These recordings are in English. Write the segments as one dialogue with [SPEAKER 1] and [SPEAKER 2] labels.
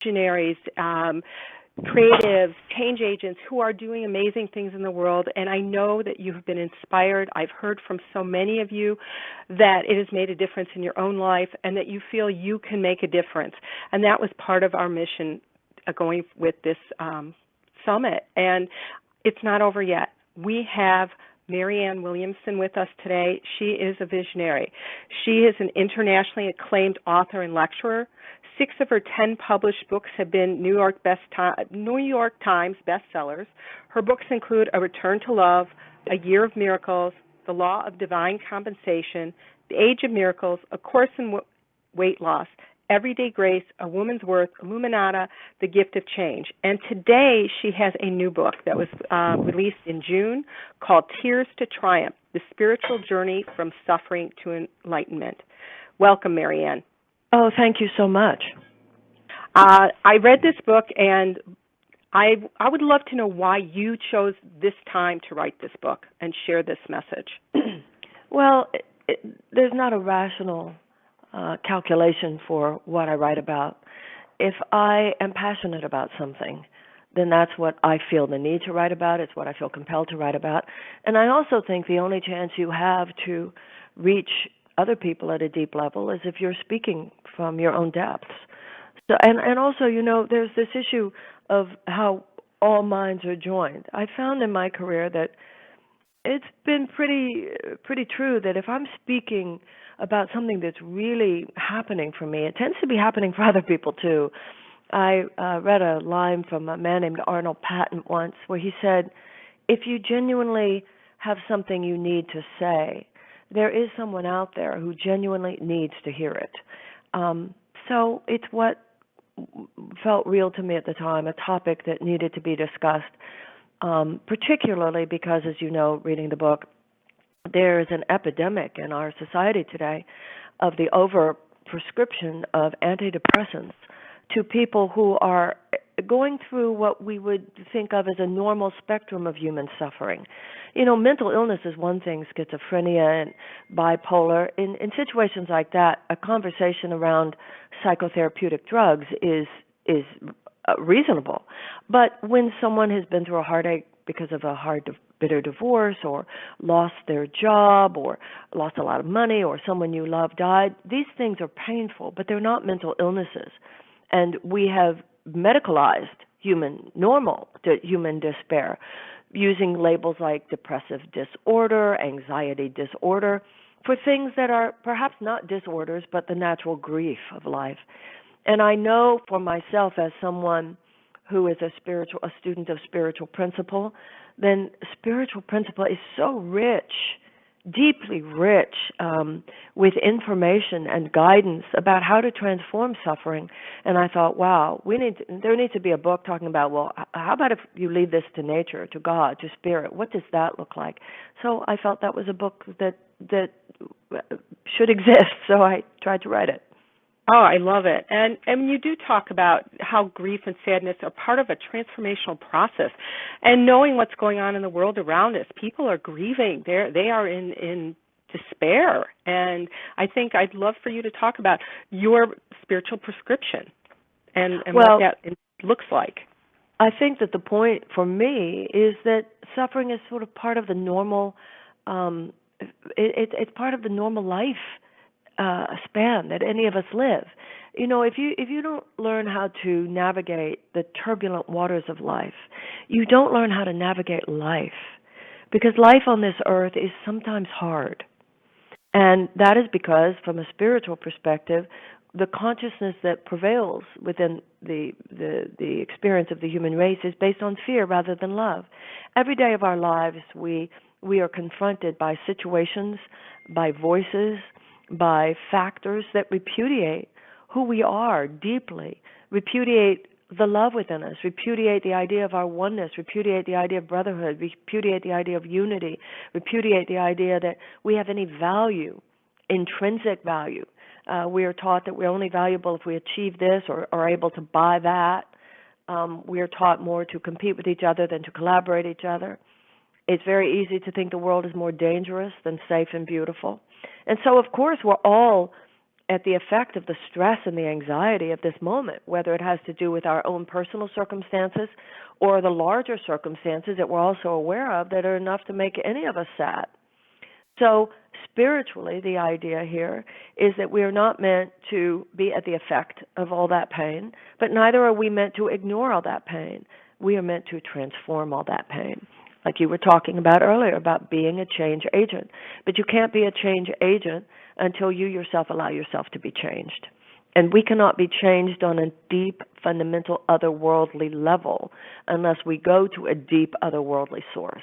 [SPEAKER 1] visionaries, creatives, change agents who are doing amazing things in the world, and I know that you have been inspired. I've heard from so many of you that it has made a difference in your own life and that you feel you can make a difference. And that was part of our mission going with this summit. And it's not over yet. We have Marianne Williamson with us today. She is a visionary. She is an internationally acclaimed author and lecturer. 6 of her 10 published books have been New York Times bestsellers. Her books include A Return to Love, A Year of Miracles, The Law of Divine Compensation, The Age of Miracles, A Course in Weight Loss, Everyday Grace, A Woman's Worth, Illuminata, The Gift of Change. And today she has a new book that was released in June called Tears to Triumph, The Spiritual Journey from Suffering to Enlightenment. Welcome, Marianne.
[SPEAKER 2] Oh, thank you so much.
[SPEAKER 1] I read this book, and I would love to know why you chose this time to write this book and share this message.
[SPEAKER 2] Well, there's not a rational calculation for what I write about. If I am passionate about something, then that's what I feel the need to write about. It's what I feel compelled to write about. And I also think the only chance you have to reach other people at a deep level is if you're speaking from your own depths. So, and also, there's this issue of how all minds are joined. I found in my career that it's been pretty true that if I'm speaking about something that's really happening for me, it tends to be happening for other people too. I read a line from a man named Arnold Patton once where he said, if you genuinely have something you need to say, there is someone out there who genuinely needs to hear it. So it's what felt real to me at the time, a topic that needed to be discussed, particularly because, as you know, reading the book, there is an epidemic in our society today of the overprescription of antidepressants to people who are going through what we would think of as a normal spectrum of human suffering. Mental illness is one thing, schizophrenia and bipolar. In situations like that, a conversation around psychotherapeutic drugs is reasonable. But when someone has been through a heartache because of a bitter divorce, or lost their job, or lost a lot of money, or someone you love died, these things are painful, but they're not mental illnesses. And we have medicalized human despair using labels like depressive disorder, anxiety disorder, for things that are perhaps not disorders, but the natural grief of life. And I know for myself, as someone who is a student of spiritual principle, then spiritual principle is so rich, deeply rich, with information and guidance about how to transform suffering. And I thought, wow, there needs to be a book talking about, well, how about if you leave this to nature, to God, to spirit? What does that look like? So I felt that was a book that should exist, so I tried to write it.
[SPEAKER 1] Oh, I love it. And you do talk about how grief and sadness are part of a transformational process. And knowing what's going on in the world around us, people are grieving. They are in despair. And I think I'd love for you to talk about your spiritual prescription and what that looks like.
[SPEAKER 2] I think that the point for me is that suffering is sort of part of the normal, it's part of the normal life span that any of us live. If you don't learn how to navigate the turbulent waters of life, you don't learn how to navigate life, because life on this earth is sometimes hard. And that is because, from a spiritual perspective, the consciousness that prevails within the experience of the human race is based on fear rather than love. Every day of our lives, we are confronted by situations, by voices, by factors that repudiate who we are deeply, repudiate the love within us, repudiate the idea of our oneness, repudiate the idea of brotherhood, repudiate the idea of unity, repudiate the idea that we have any value, intrinsic value. We are taught that we're only valuable if we achieve this or are able to buy that. We are taught more to compete with each other than to collaborate each other. It's very easy to think the world is more dangerous than safe and beautiful. And so, of course, we're all at the effect of the stress and the anxiety of this moment, whether it has to do with our own personal circumstances or the larger circumstances that we're also aware of that are enough to make any of us sad. So spiritually, the idea here is that we are not meant to be at the effect of all that pain, but neither are we meant to ignore all that pain. We are meant to transform all that pain, like you were talking about earlier, about being a change agent. But you can't be a change agent until you yourself allow yourself to be changed. And we cannot be changed on a deep, fundamental, otherworldly level unless we go to a deep, otherworldly source.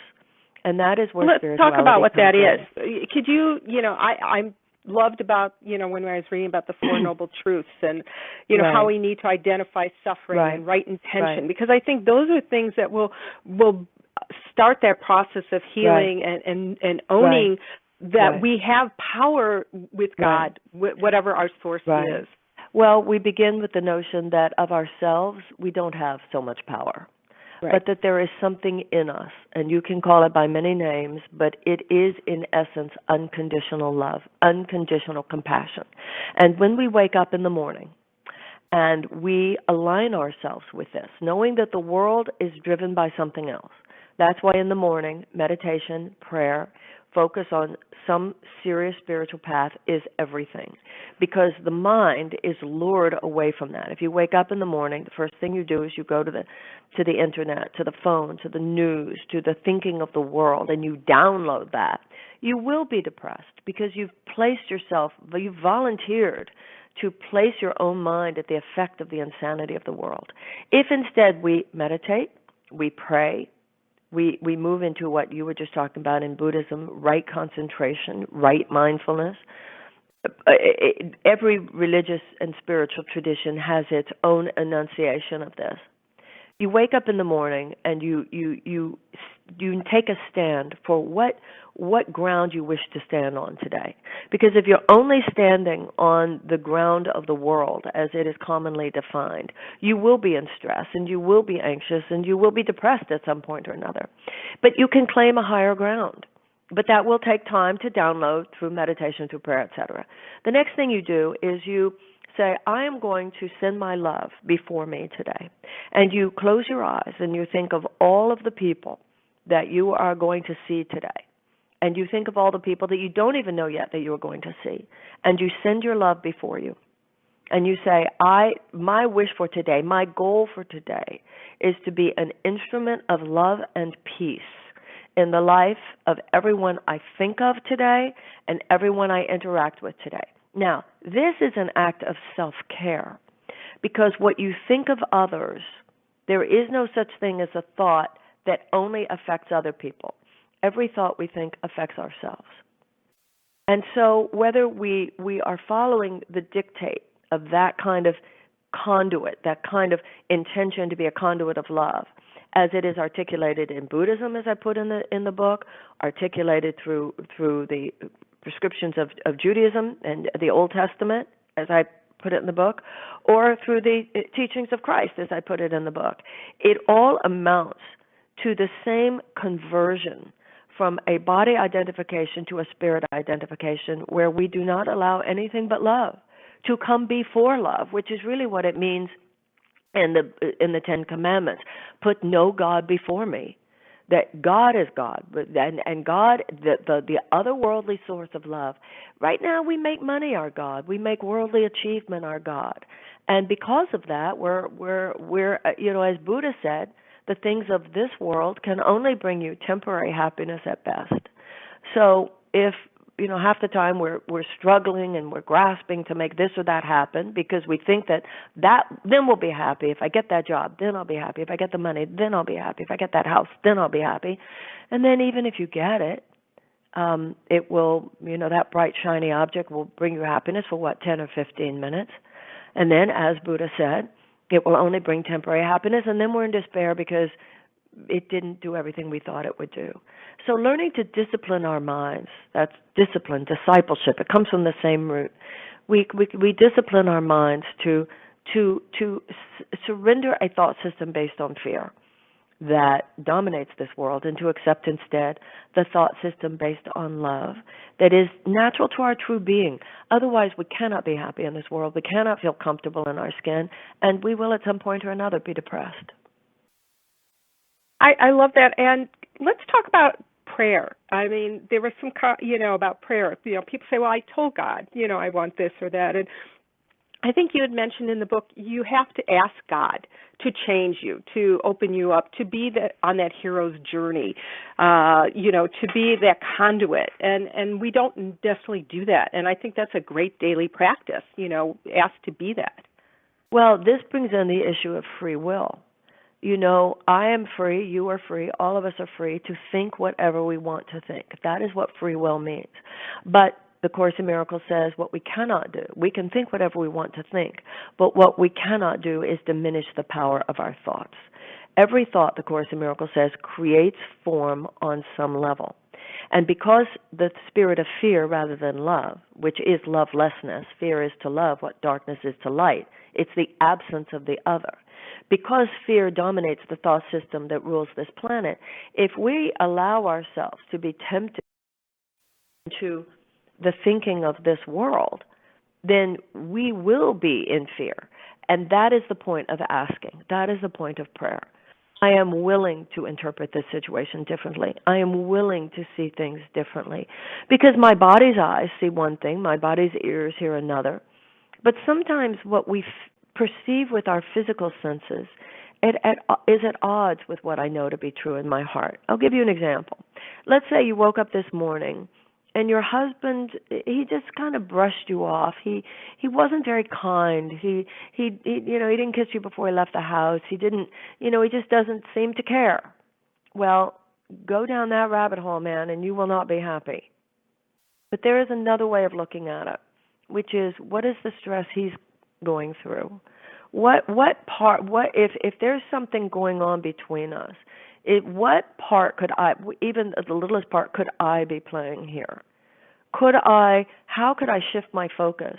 [SPEAKER 2] And that is where spirituality
[SPEAKER 1] Let's talk about what that
[SPEAKER 2] in.
[SPEAKER 1] is. Could you, I loved about, when I was reading about the Four Noble Truths and,
[SPEAKER 2] Right.
[SPEAKER 1] how we need to identify suffering
[SPEAKER 2] Right.
[SPEAKER 1] and right intention,
[SPEAKER 2] Right.
[SPEAKER 1] because I think those are things that will start that process of healing and owning that we have power with God, whatever our source is.
[SPEAKER 2] Well, we begin with the notion that of ourselves, we don't have so much power.
[SPEAKER 1] Right.
[SPEAKER 2] But that there is something in us, and you can call it by many names, but it is in essence unconditional love, unconditional compassion. And when we wake up in the morning and we align ourselves with this, knowing that the world is driven by something else, that's why in the morning, meditation, prayer, focus on some serious spiritual path is everything, because the mind is lured away from that. If you wake up in the morning, the first thing you do is you go to the internet, to the phone, to the news, to the thinking of the world, and you download that. You will be depressed because you've volunteered to place your own mind at the effect of the insanity of the world. If instead we meditate, we pray, we move into what you were just talking about in Buddhism, right concentration, right mindfulness. Every religious and spiritual tradition has its own enunciation of this. You wake up in the morning and you take a stand for what ground you wish to stand on today. Because if you're only standing on the ground of the world as it is commonly defined, you will be in stress and you will be anxious and you will be depressed at some point or another. But you can claim a higher ground. But that will take time to download through meditation, through prayer, etc. The next thing you do is you say, I am going to send my love before me today. And you close your eyes and you think of all of the people that you are going to see today. And you think of all the people that you don't even know yet that you are going to see. And you send your love before you. And you say, my wish for today, my goal for today is to be an instrument of love and peace in the life of everyone I think of today and everyone I interact with today. Now, this is an act of self-care, because what you think of others, there is no such thing as a thought that only affects other people. Every thought we think affects ourselves. And so whether we are following the dictate of that kind of conduit, that kind of intention to be a conduit of love, as it is articulated in Buddhism, as I put in the book, articulated through the prescriptions of Judaism and the Old Testament, as I put it in the book, or through the teachings of Christ, as I put it in the book. It all amounts to the same conversion from a body identification to a spirit identification, where we do not allow anything but love to come before love, which is really what it means in the Ten Commandments. Put no God before me. That God is God, and God, the otherworldly source of love. Right now, we make money our God. We make worldly achievement our God, and because of that, we're as Buddha said, the things of this world can only bring you temporary happiness at best. So if half the time we're struggling and we're grasping to make this or that happen because we think that then we'll be happy. If I get that job, then I'll be happy. If I get the money, then I'll be happy. If I get that house, then I'll be happy. And then even if you get it, it will, that bright, shiny object will bring you happiness for 10 or 15 minutes. And then, as Buddha said, it will only bring temporary happiness, and then we're in despair because it didn't do everything we thought it would do. So learning to discipline our minds, that's discipline, discipleship. It comes from the same root. We discipline our minds to surrender a thought system based on fear. that dominates this world and to accept instead the thought system based on love that is natural to our true being. Otherwise, we cannot be happy in this world. We cannot feel comfortable in our skin, and we will at some point or another be depressed.
[SPEAKER 1] I love that. And let's talk about prayer. I mean, there was some, about prayer. People say, well, I told God, I want this or that. And I think you had mentioned in the book you have to ask God to change you, to open you up, to be on that hero's journey, to be that conduit. And we don't necessarily do that. And I think that's a great daily practice, ask to be that.
[SPEAKER 2] Well, this brings in the issue of free will. I am free, you are free, all of us are free to think whatever we want to think. That is what free will means. But the Course in Miracles says what we cannot do. We can think whatever we want to think, but what we cannot do is diminish the power of our thoughts. Every thought, the Course in Miracles says, creates form on some level. And because the spirit of fear rather than love, which is lovelessness, fear is to love what darkness is to light, it's the absence of the other. Because fear dominates the thought system that rules this planet, if we allow ourselves to be tempted to the thinking of this world, then we will be in fear. And that is the point of asking. That is the point of prayer. I am willing to interpret this situation differently. I am willing to see things differently. Because my body's eyes see one thing, my body's ears hear another. But sometimes what we perceive with our physical senses is at odds with what I know to be true in my heart. I'll give you an example. Let's say you woke up this morning and your husband, he just kind of brushed you off. He wasn't very kind. He didn't kiss you before he left the house. He didn't, he just doesn't seem to care. Well, go down that rabbit hole, man, and you will not be happy. But there is another way of looking at it, which is, what is the stress he's going through? If there's something going on between us, what part could I, even the littlest part, could I be playing here? How could I shift my focus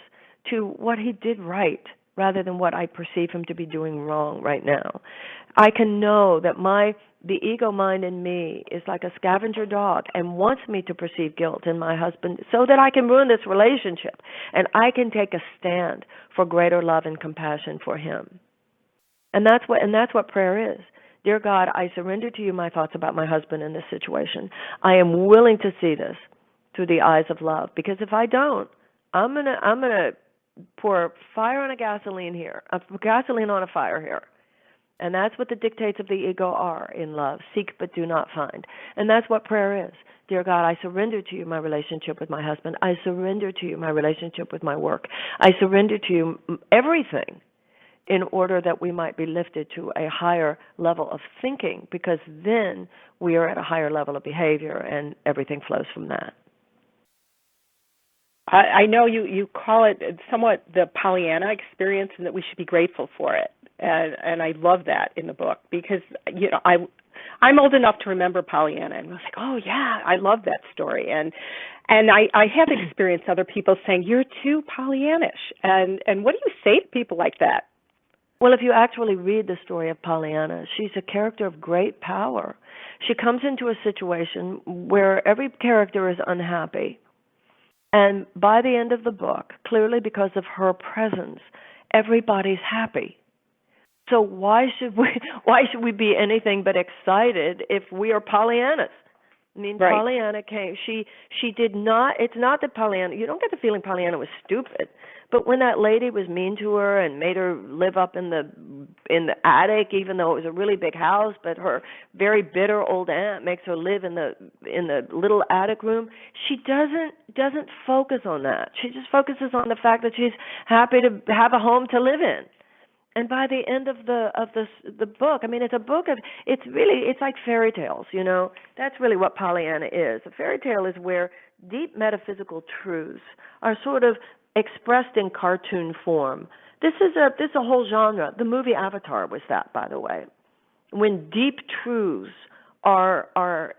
[SPEAKER 2] to what he did right rather than what I perceive him to be doing wrong right now? I can know that the ego mind in me is like a scavenger dog and wants me to perceive guilt in my husband so that I can ruin this relationship and I can take a stand for greater love and compassion for him. And that's what prayer is. Dear God, I surrender to you my thoughts about my husband in this situation. I am willing to see this through the eyes of love, because if I don't, I'm gonna pour fire on a gasoline on a fire here. And that's what the dictates of the ego are in love. Seek but do not find. And that's what prayer is. Dear God, I surrender to you my relationship with my husband. I surrender to you my relationship with my work. I surrender to you everything in order that we might be lifted to a higher level of thinking, because then we are at a higher level of behavior and everything flows from that.
[SPEAKER 1] I know you call it somewhat the Pollyanna experience, and that we should be grateful for it. And I love that in the book, because I'm old enough to remember Pollyanna, and I was like, oh yeah, I love that story. And I have experienced other people saying, you're too Pollyannish. And what do you say to people like that?
[SPEAKER 2] Well, if you actually read the story of Pollyanna, she's a character of great power. She comes into a situation where every character is unhappy. And by the end of the book, clearly because of her presence, everybody's happy. So why should we be anything but excited if we are Pollyannas? I mean, right. Pollyanna came. She did not. It's not that Pollyanna. You don't get the feeling Pollyanna was stupid. But when that lady was mean to her and made her live up in the attic, even though it was a really big house, but her very bitter old aunt makes her live in the little attic room, she doesn't focus on that. She just focuses on the fact that she's happy to have a home to live in. And by the end of the book, I mean, it's like fairy tales, That's really what Pollyanna is. A fairy tale is where deep metaphysical truths are sort of expressed in cartoon form. This is a whole genre. The movie Avatar was that, by the way. When deep truths are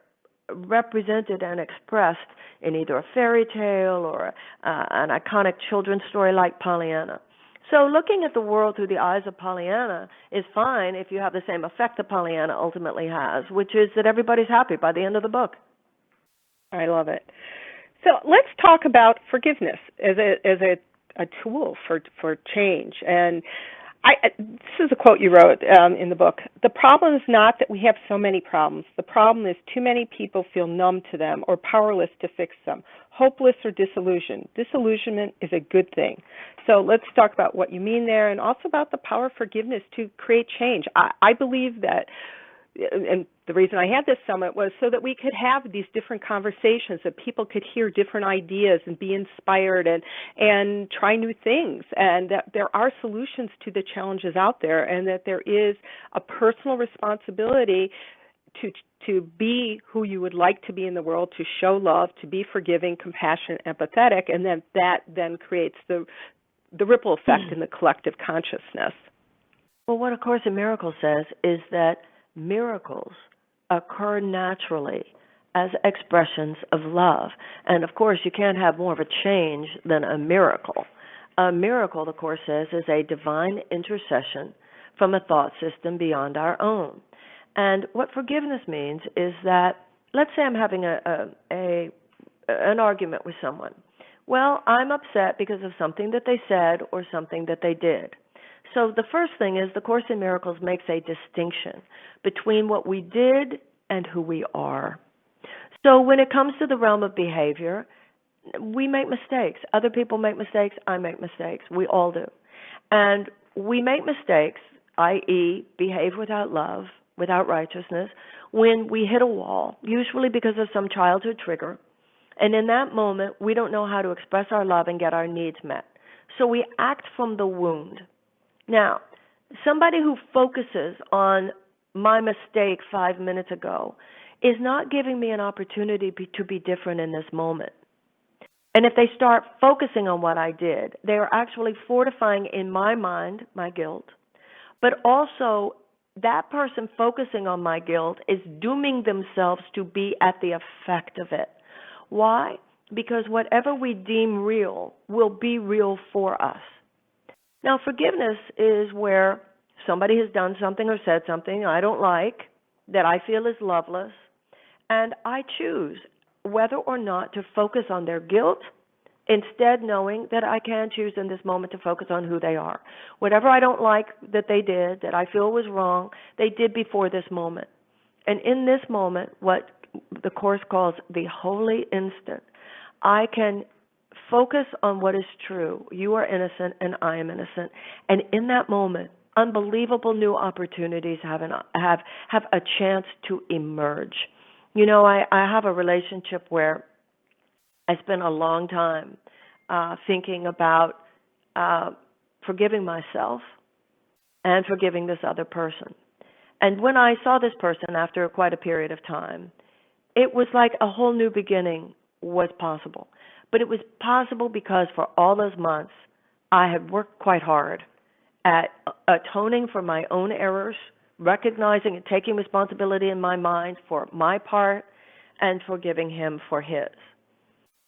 [SPEAKER 2] represented and expressed in either a fairy tale or an iconic children's story like Pollyanna. So looking at the world through the eyes of Pollyanna is fine if you have the same effect that Pollyanna ultimately has, which is that everybody's happy by the end of the book.
[SPEAKER 1] I love it. So let's talk about forgiveness as a tool for change. And this is a quote you wrote in the book. The problem is not that we have so many problems. The problem is too many people feel numb to them or powerless to fix them, hopeless or disillusioned. Disillusionment is a good thing. So let's talk about what you mean there, and also about the power of forgiveness to create change. I believe that, and the reason I had this summit was so that we could have these different conversations, that people could hear different ideas and be inspired and try new things, and that there are solutions to the challenges out there, and that there is a personal responsibility to be who you would like to be in the world, to show love, to be forgiving, compassionate, empathetic, and then that then creates the ripple effect in the collective consciousness.
[SPEAKER 2] Well, what A Course in Miracles says is that miracles occur naturally as expressions of love. And of course, you can't have more of a change than a miracle. A miracle, the Course says, is a divine intercession from a thought system beyond our own. And what forgiveness means is that, let's say I'm having an argument with someone. Well, I'm upset because of something that they said or something that they did. So the first thing is the Course in Miracles makes a distinction between what we did and who we are. So when it comes to the realm of behavior, we make mistakes. Other people make mistakes. I make mistakes. We all do. And we make mistakes, i.e., behave without love, without righteousness, when we hit a wall, usually because of some childhood trigger. And in that moment, we don't know how to express our love and get our needs met. So we act from the wound. Now, somebody who focuses on my mistake 5 minutes ago is not giving me an opportunity to be different in this moment. And if they start focusing on what I did, they are actually fortifying in my mind my guilt. But also, that person focusing on my guilt is dooming themselves to be at the effect of it. Why? Because whatever we deem real will be real for us. Now, forgiveness is where somebody has done something or said something I don't like, that I feel is loveless, and I choose whether or not to focus on their guilt, instead knowing that I can choose in this moment to focus on who they are. Whatever I don't like that they did, that I feel was wrong, they did before this moment. And in this moment, what the Course calls the holy instant, I can focus on what is true. You are innocent and I am innocent. And in that moment, unbelievable new opportunities have a chance to emerge. You know, I have a relationship where I spent a long time thinking about forgiving myself and forgiving this other person. And when I saw this person after quite a period of time, it was like a whole new beginning was possible. But it was possible because for all those months, I had worked quite hard at atoning for my own errors, recognizing and taking responsibility in my mind for my part, and forgiving him for his.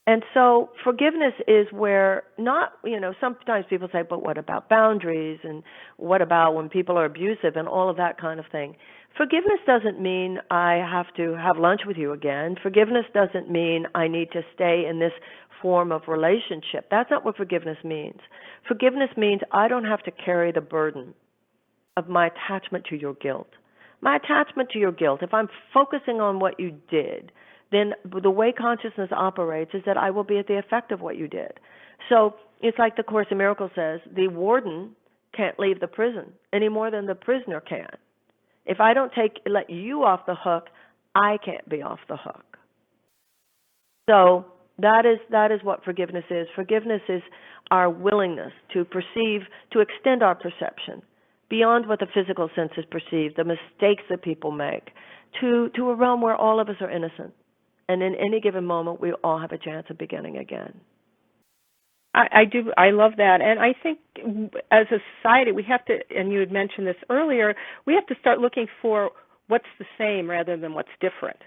[SPEAKER 2] And so forgiveness is where sometimes people say, but what about boundaries, and what about when people are abusive and all of that kind of thing? Forgiveness doesn't mean I have to have lunch with you again. Forgiveness doesn't mean I need to stay in this form of relationship. That's not what forgiveness means. Forgiveness means I don't have to carry the burden of my attachment to your guilt. My attachment to your guilt, if I'm focusing on what you did, then the way consciousness operates is that I will be at the effect of what you did. So it's like the Course in Miracles says, the warden can't leave the prison any more than the prisoner can. If I don't let you off the hook, I can't be off the hook. So that is what forgiveness is. Forgiveness is our willingness to perceive, to extend our perception beyond what the physical senses perceive, the mistakes that people make, to a realm where all of us are innocent. And in any given moment, we all have a chance of beginning again.
[SPEAKER 1] I do. I love that. And I think as a society, we have to, and you had mentioned this earlier, we have to start looking for what's the same rather than what's different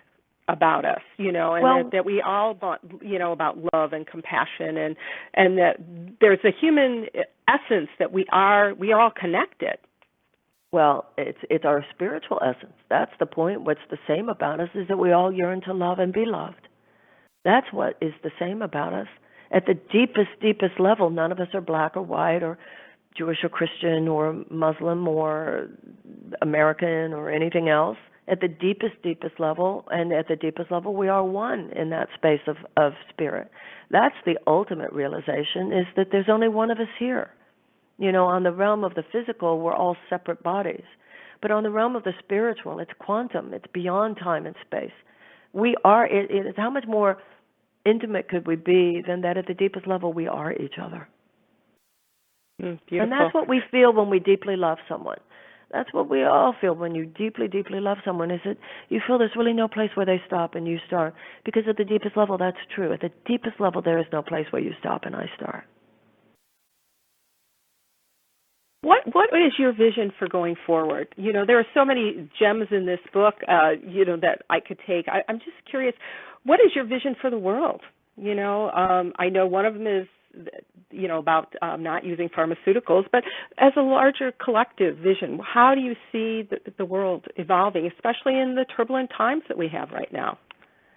[SPEAKER 1] about us, and that we all want, about love and compassion, and that there's a human essence that we are all connected.
[SPEAKER 2] Well, it's our spiritual essence. That's the point. What's the same about us is that we all yearn to love and be loved. That's what is the same about us. At the deepest level, none of us are black or white or Jewish or Christian or Muslim or American or anything else. At the deepest level, and at the deepest level, we are one in that space of spirit. That's the ultimate realization, is that there's only one of us here. You know, on the realm of the physical, we're all separate bodies. But on the realm of the spiritual, it's quantum. It's beyond time and space. We are, it's how much more intimate could we be than that at the deepest level we are each other.
[SPEAKER 1] Beautiful.
[SPEAKER 2] And that's what we feel when we deeply love someone. That's what we all feel when you deeply love someone, is that you feel there's really no place where they stop and you start. Because at the deepest level, that's true. At the deepest level, there is no place where you stop and I start.
[SPEAKER 1] What is your vision for going forward? You know, there are so many gems in this book, you know, that I could take. I'm just curious, what is your vision for the world? You know, I know one of them is, you know, about not using pharmaceuticals, but as a larger collective vision, how do you see the world evolving, especially in the turbulent times that we have right now?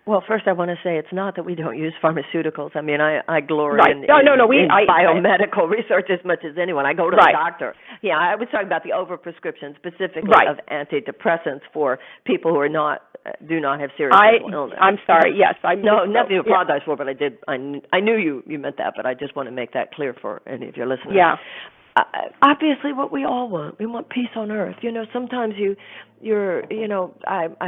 [SPEAKER 2] Well, first I want to say it's not that we don't use pharmaceuticals. I mean, I glory in biomedical research as much as anyone. I go to the doctor. Yeah, I was talking about the overprescription specifically of antidepressants for people who do not have serious mental illness. I'm
[SPEAKER 1] sorry. Yes,
[SPEAKER 2] nothing to apologize for, but I knew you meant that, but I just want to make that clear for any of your listeners.
[SPEAKER 1] Yeah.
[SPEAKER 2] Obviously, what we all want. We want peace on earth. You know, sometimes I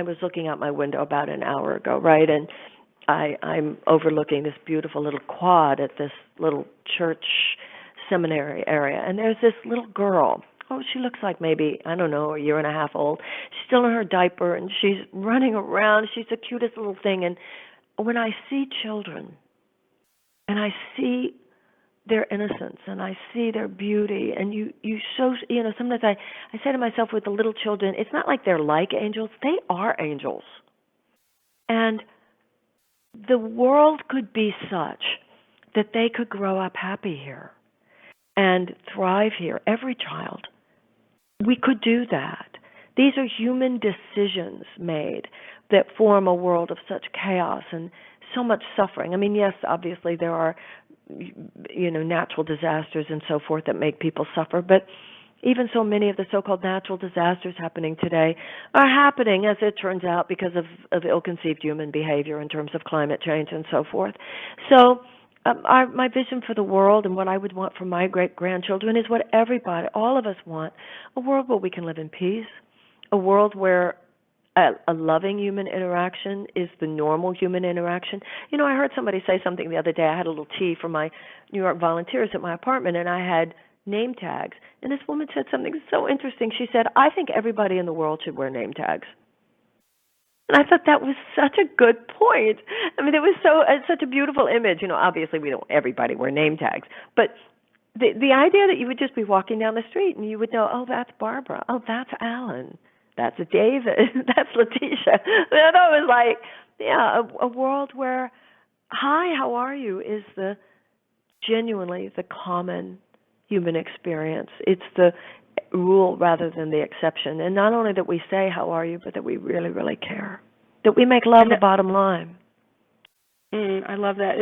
[SPEAKER 2] was looking out my window about an hour ago, right, and I'm overlooking this beautiful little quad at this little church seminary area, and there's this little girl. Oh, she looks like maybe, I don't know, a year and a half old. She's still in her diaper, and she's running around. She's the cutest little thing, and when I see children, and I see their innocence, and I see their beauty, and sometimes I say to myself with the little children, it's not like they're like angels, they are angels. And the world could be such that they could grow up happy here and thrive here, every child. We could do that. These are human decisions made that form a world of such chaos and so much suffering. I mean, yes, obviously there are natural disasters and so forth that make people suffer, but even so many of the so-called natural disasters happening today are happening, as it turns out, because of ill-conceived human behavior in terms of climate change and so forth. So my vision for the world and what I would want for my great-grandchildren is what all of us want, a world where we can live in peace, a world where a loving human interaction is the normal human interaction. You know, I heard somebody say something the other day. I had a little tea for my New York volunteers at my apartment, and I had name tags. And this woman said something so interesting. She said, I think everybody in the world should wear name tags. And I thought that was such a good point. I mean, it was such a beautiful image. You know, obviously we don't everybody wear name tags, but the idea that you would just be walking down the street and you would know, oh, that's Barbara. Oh, that's Alan. That's David. That's Letitia. And I was like, yeah, a world where, hi, how are you, is genuinely the common human experience. It's the rule rather than the exception. And not only that we say, how are you, but that we really, really care. That we make love the bottom line.
[SPEAKER 1] I love that.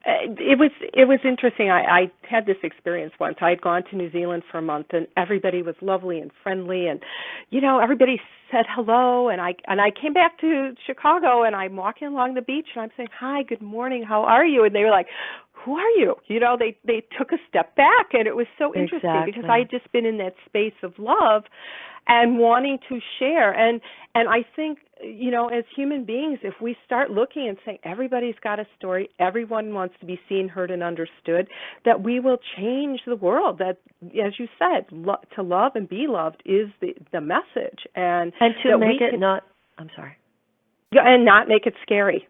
[SPEAKER 1] It was interesting. I had this experience once. I had gone to New Zealand for a month, and everybody was lovely and friendly, and everybody said hello. And I came back to Chicago, and I'm walking along the beach, and I'm saying, "Hi, good morning, how are you?" And they were like, "Who are you?" They took a step back, and it was so interesting because I had just been in that space of love and wanting to share. And I think, as human beings, if we start looking and saying everybody's got a story, everyone wants to be seen, heard, and understood, that we will change the world. That, as you said, to love and be loved is the message. And
[SPEAKER 2] to make it not, I'm sorry.
[SPEAKER 1] And not make it scary.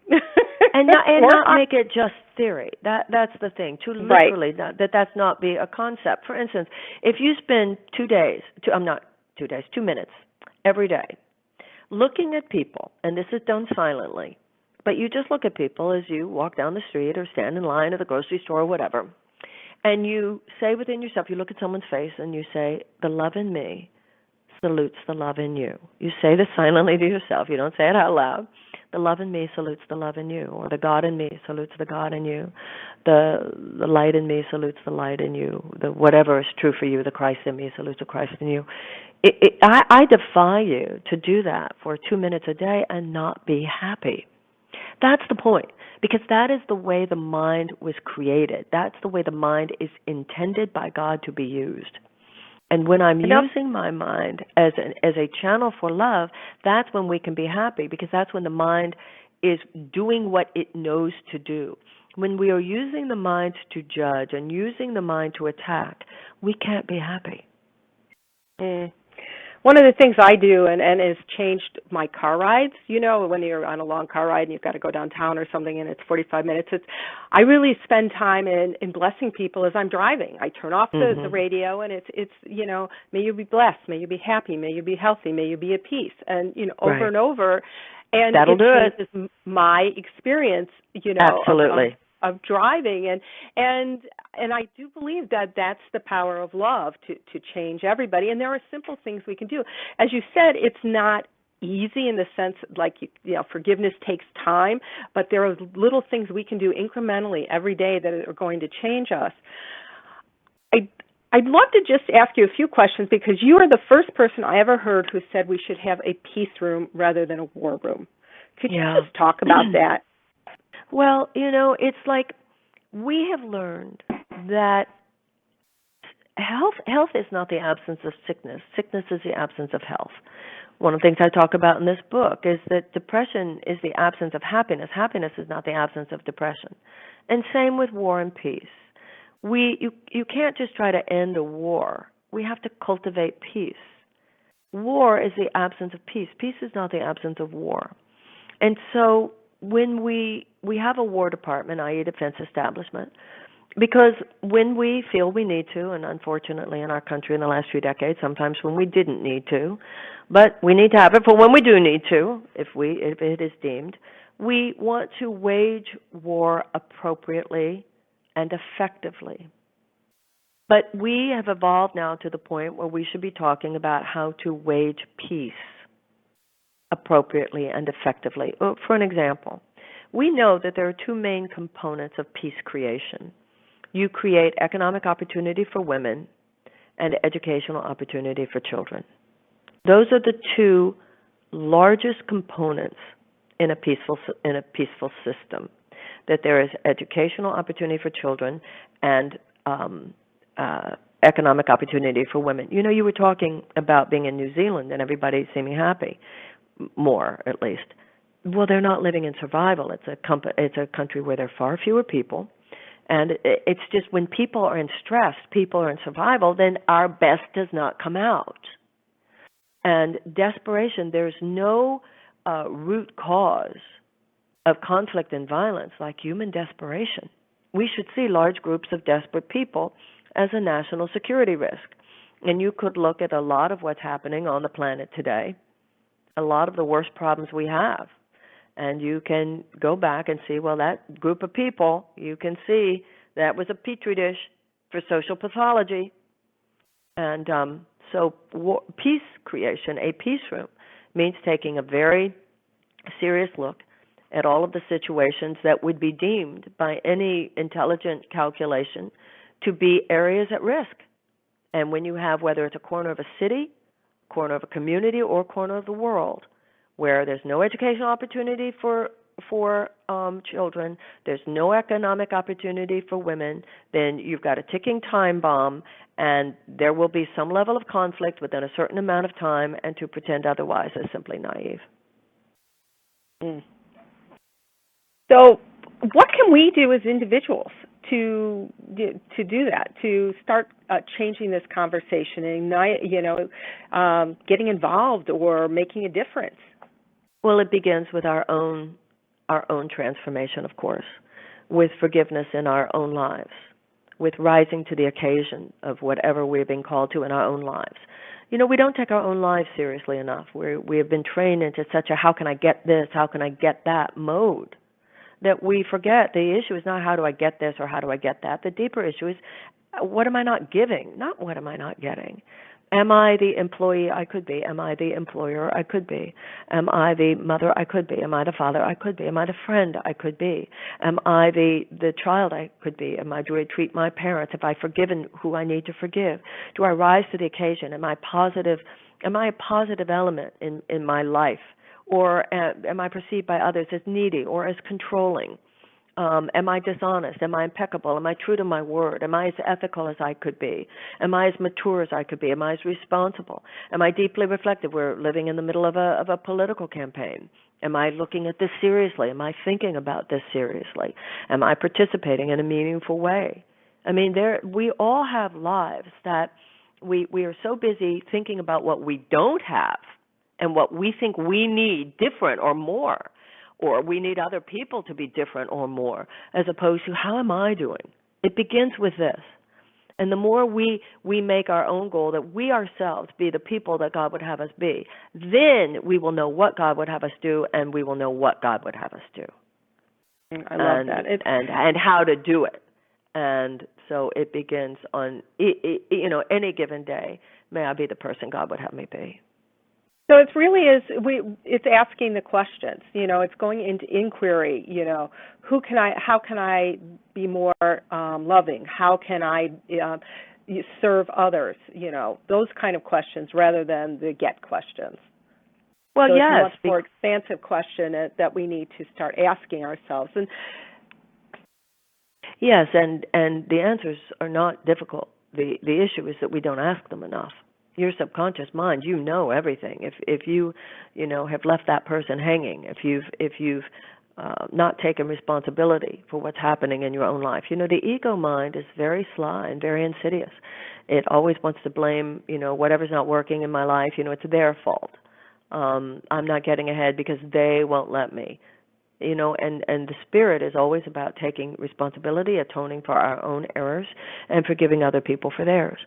[SPEAKER 2] and not make it just theory. That's the thing. To literally, that's not be a concept. For instance, if you spend 2 minutes every day looking at people, and this is done silently, but you just look at people as you walk down the street or stand in line at the grocery store or whatever, And you say within yourself, you look at someone's face and you say, the love in me salutes the love in you. You say this silently to yourself. You don't say it out loud. The love in me salutes the love in you, or the God in me salutes the God in you. The light in me salutes the light in you. The whatever is true for you, the Christ in me salutes the Christ in you. I defy you to do that for 2 minutes a day and not be happy. That's the point, because that is the way the mind was created. That's the way the mind is intended by God to be used. And when I'm using my mind as a channel for love, that's when we can be happy, because that's when the mind is doing what it knows to do. When we are using the mind to judge and using the mind to attack, we can't be happy.
[SPEAKER 1] One of the things I do and has changed my car rides, when you're on a long car ride and you've got to go downtown or something and it's 45 minutes, I really spend time in blessing people as I'm driving. I turn off the radio, and it's may you be blessed, may you be happy, may you be healthy, may you be at peace, and over and over, and
[SPEAKER 2] that'll
[SPEAKER 1] it changes my experience,
[SPEAKER 2] Absolutely.
[SPEAKER 1] Of driving, and I do believe that that's the power of love to change everybody. And there are simple things we can do. As you said, it's not easy in the sense like forgiveness takes time, but there are little things we can do incrementally every day that are going to change us. I'd love to just ask you a few questions, because you are the first person I ever heard who said we should have a peace room rather than a war room. Could you just talk about that?
[SPEAKER 2] Well, it's like we have learned that health is not the absence of sickness. Sickness is the absence of health. One of the things I talk about in this book is that depression is the absence of happiness. Happiness is not the absence of depression. And same with war and peace. You can't just try to end a war. We have to cultivate peace. War is the absence of peace. Peace is not the absence of war. And so when we have a War Department, i.e. Defense Establishment, because when we feel we need to, and unfortunately in our country in the last few decades, sometimes when we didn't need to, but we need to have it for when we do need to, if it is deemed, we want to wage war appropriately and effectively. But we have evolved now to the point where we should be talking about how to wage peace appropriately and effectively. For an example, we know that there are two main components of peace creation. You create economic opportunity for women and educational opportunity for children. Those are the two largest components in a peaceful system. That there is educational opportunity for children and economic opportunity for women. You were talking about being in New Zealand and everybody seeming happy, more at least. Well, they're not living in survival. It's a country where there are far fewer people, and it's just when people are in stress, people are in survival, then our best does not come out. And desperation, there's no root cause of conflict and violence like human desperation. We should see large groups of desperate people as a national security risk. And you could look at a lot of what's happening on the planet today, a lot of the worst problems we have. And you can go back and see, well, that group of people, you can see that was a petri dish for social pathology. And so peace creation, a peace room, means taking a very serious look at all of the situations that would be deemed by any intelligent calculation to be areas at risk. And when you have, whether it's a corner of a city, corner of a community, or corner of the world, where there's no educational opportunity for children, there's no economic opportunity for women, then you've got a ticking time bomb, and there will be some level of conflict within a certain amount of time, and to pretend otherwise is simply naive.
[SPEAKER 1] So what can we do as individuals to do that, to start changing this conversation and, getting involved or making a difference?
[SPEAKER 2] Well, it begins with our own transformation, of course, with forgiveness in our own lives, with rising to the occasion of whatever we're being called to in our own lives. We don't take our own lives seriously enough. We have been trained into such a how can I get this, how can I get that mode, that we forget the issue is not how do I get this or how do I get that. The deeper issue is what am I not giving, not what am I not getting. Am I the employee I could be? Am I the employer I could be? Am I the mother I could be? Am I the father I could be? Am I the friend I could be? Am I the child I could be? Do I treat my parents? Have I forgiven who I need to forgive? Do I rise to the occasion? Am I positive? Am I a positive element in my life? Or am I perceived by others as needy or as controlling? Am I dishonest? Am I impeccable? Am I true to my word? Am I as ethical as I could be? Am I as mature as I could be? Am I as responsible? Am I deeply reflective? We're living in the middle of a political campaign. Am I looking at this seriously? Am I thinking about this seriously? Am I participating in a meaningful way? I mean, we all have lives that we are so busy thinking about what we don't have and what we think we need different or more, or we need other people to be different or more, as opposed to how am I doing? It begins with this. And the more we make our own goal that we ourselves be the people that God would have us be, then we will know what God would have us do, and we will know what God would have us do.
[SPEAKER 1] I love that.
[SPEAKER 2] And how to do it. And so it begins on, any given day, may I be the person God would have me be.
[SPEAKER 1] So it really is. It's asking the questions. It's going into inquiry. How can I be more loving? How can I serve others? Those kind of questions rather than the get questions.
[SPEAKER 2] Well,
[SPEAKER 1] so
[SPEAKER 2] yes,
[SPEAKER 1] it's a much more expansive question that we need to start asking ourselves. And
[SPEAKER 2] yes, and the answers are not difficult. The issue is that we don't ask them enough. Your subconscious mind, everything. If you have left that person hanging, if you've not taken responsibility for what's happening in your own life, the ego mind is very sly and very insidious. It always wants to blame, whatever's not working in my life. It's their fault. I'm not getting ahead because they won't let me. And the spirit is always about taking responsibility, atoning for our own errors, and forgiving other people for theirs.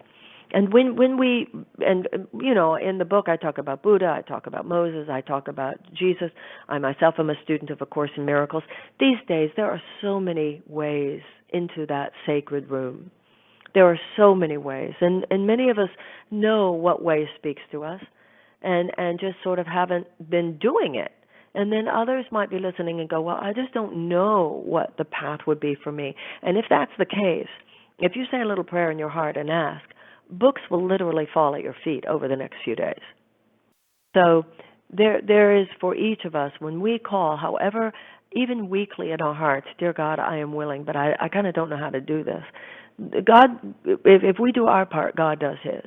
[SPEAKER 2] And when we, in the book I talk about Buddha, I talk about Moses, I talk about Jesus. I myself am a student of A Course in Miracles. These days there are so many ways into that sacred room. There are so many ways, and many of us know what way speaks to us, and just sort of haven't been doing it. And then others might be listening and go, well, I just don't know what the path would be for me. And if that's the case, if you say a little prayer in your heart and ask, books will literally fall at your feet over the next few days. So there is for each of us, when we call, however, even weakly in our hearts, dear God, I am willing, but I kind of don't know how to do this. God, if we do our part, God does His.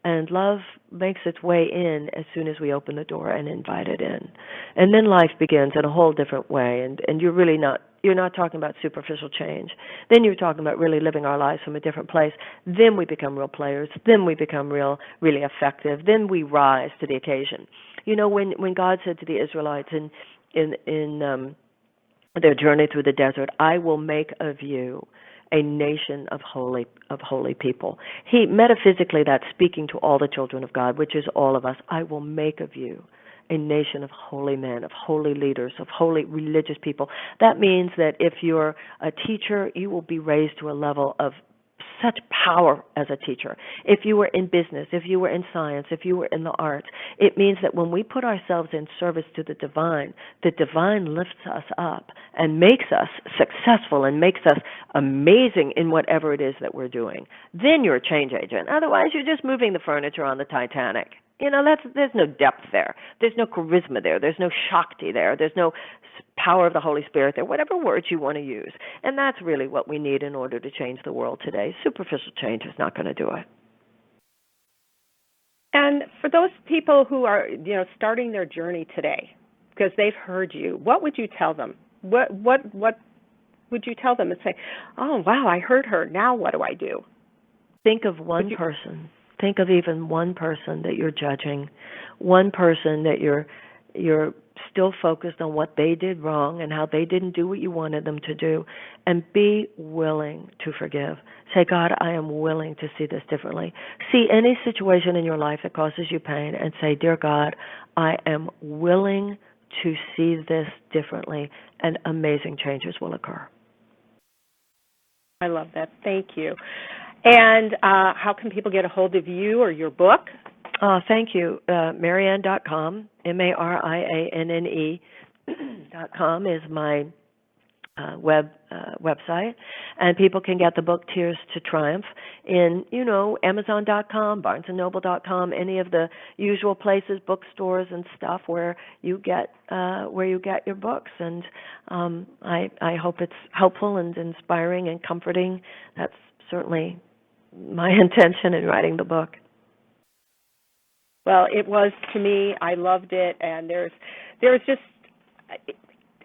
[SPEAKER 2] And love makes its way in as soon as we open the door and invite it in. And then life begins in a whole different way, and you're not talking about superficial change. Then you're talking about really living our lives from a different place. Then we become real players. Then we become really effective. Then we rise to the occasion. When God said to the Israelites in their journey through the desert, I will make of you a nation of holy people. He metaphysically, that's speaking to all the children of God, which is all of us. I will make of you a nation of holy men, of holy leaders, of holy religious people. That means that if you're a teacher, you will be raised to a level of such power as a teacher. If you were in business, if you were in science, if you were in the arts, it means that when we put ourselves in service to the divine lifts us up and makes us successful and makes us amazing in whatever it is that we're doing. Then you're a change agent. Otherwise, you're just moving the furniture on the Titanic. There's no depth there. There's no charisma there. There's no Shakti there. There's no power of the Holy Spirit there, whatever words you want to use. And that's really what we need in order to change the world today. Superficial change is not going to do it.
[SPEAKER 1] And for those people who are, starting their journey today, because they've heard you, what would you tell them? What would you tell them and say, oh, wow, I heard her. Now what do I do?
[SPEAKER 2] Think of one person. Think of even one person that you're judging, one person that you're still focused on what they did wrong and how they didn't do what you wanted them to do, and be willing to forgive. Say, God, I am willing to see this differently. See any situation in your life that causes you pain and say, dear God, I am willing to see this differently, and amazing changes will occur.
[SPEAKER 1] I love that. Thank you. And how can people get a hold of you or your book?
[SPEAKER 2] Thank you. Marianne.com, MARIANNE.com is my website, and people can get the book Tears to Triumph in, Amazon.com, BarnesandNoble.com, any of the usual places, bookstores and stuff where you get your books. And I hope it's helpful and inspiring and comforting. That's certainly my intention in writing the book.
[SPEAKER 1] Well, it was to me. I loved it, and there's just,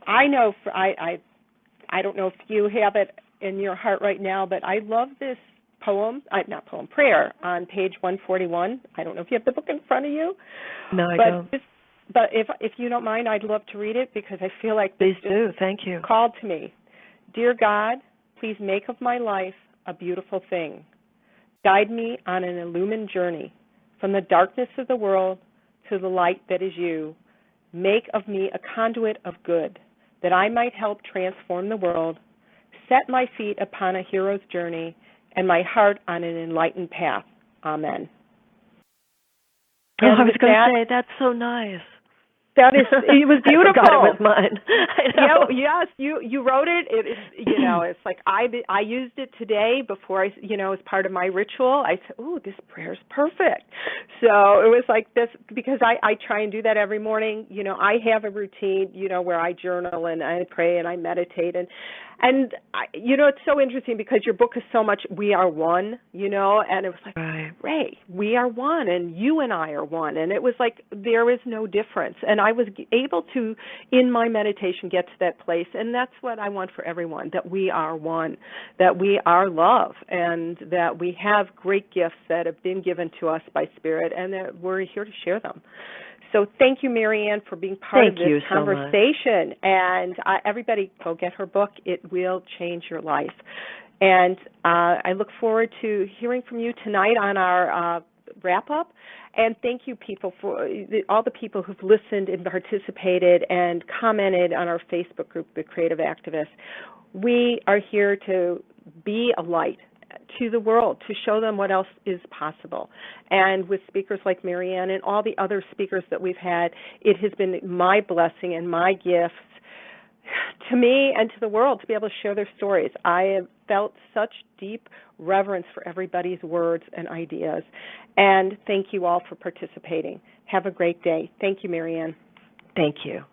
[SPEAKER 1] I know I don't know if you have it in your heart right now, but I love this prayer on page 141. I don't know if you have the book in front of you.
[SPEAKER 2] No, I don't.
[SPEAKER 1] But if you don't mind, I'd love to read it because I feel like
[SPEAKER 2] please do. Thank you.
[SPEAKER 1] Called to me. Dear God, please make of my life a beautiful thing. Guide me on an illumined journey from the darkness of the world to the light that is you. Make of me a conduit of good, that I might help transform the world, set my feet upon a hero's journey, and my heart on an enlightened path. Amen.
[SPEAKER 2] I was going to say, that's so nice.
[SPEAKER 1] It was beautiful.
[SPEAKER 2] I forgot it was mine. I know.
[SPEAKER 1] Yeah, yes, you wrote it. It's like I used it today before as part of my ritual. I said, "Ooh, this prayer is perfect." So it was like this because I try and do that every morning. I have a routine, where I journal and I pray and I meditate and it's so interesting because your book is so much we are one, and it was like,
[SPEAKER 2] right.
[SPEAKER 1] Ray, we are one, and you and I are one, and it was like there is no difference. And I was able to, in my meditation, get to that place, and that's what I want for everyone, that we are one, that we are love, and that we have great gifts that have been given to us by Spirit, and that we're here to share them. So thank you, Marianne, for being part of this conversation.
[SPEAKER 2] So
[SPEAKER 1] and everybody, go get her book. It will change your life. And I look forward to hearing from you tonight on our wrap-up. And thank you, people, for all the people who've listened and participated and commented on our Facebook group, The Creative Activists. We are here to be a light to the world, to show them what else is possible. And with speakers like Marianne and all the other speakers that we've had, it has been my blessing and my gift to me and to the world to be able to share their stories. I have felt such deep reverence for everybody's words and ideas. And thank you all for participating. Have a great day. Thank you, Marianne.
[SPEAKER 2] Thank you.